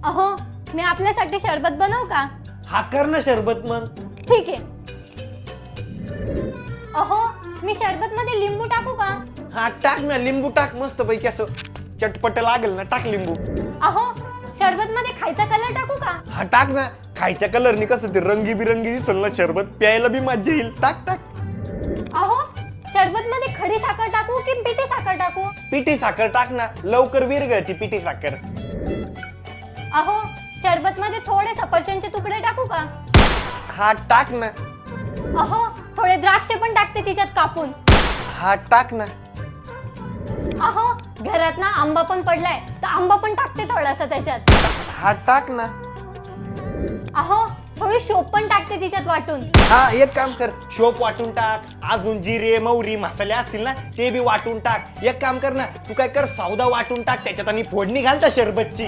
अहो मी आपल्यासाठी शरबत बनवू का? हा कर ना शरबत मग. ठीक आहे. अहो मी शरबत मध्ये लिंबू टाकू का? हा टाक ना, लिंबू टाक मस्त पैकी, असं चटपट लागेल ना, टाक लिंबू. अहो शरबत मध्ये खायचा कलर टाकू का? हा टाक ना, खायच्या कलरनी कसं ते रंगीबिरंगी दिसल ना शरबत, प्यायला बी मजा येईल. टाक टाक. अहो शरबत मध्ये खडी साखर टाकू की पिठी साखर टाकू? पिठी साखर टाक ना, लवकर विरघळती पिठी साखर. अहो शरबत मध्ये थोडे सफरचंदचे तुकडे टाकू का? हा टाक ना. अहो थोडे द्राक्ष पण टाकते तिच्यात कापून. हा टाक ना. अहो घरात ना आंबा पण पडलाय, तर आंबा पण टाकते थोडासा त्याच्यात. हा टाक ना. अहो थोडी शोप पण टाकते तिच्यात वाटून. हा एक काम कर, शोप वाटून टाक, अजून जिरे मोहरी मसाले असतील ना ते बी वाटून टाक. एक काम कर ना, तू काय कर, सौदा वाटून टाक त्याच्यात आणि फोडणी घाल त्या शरबतची.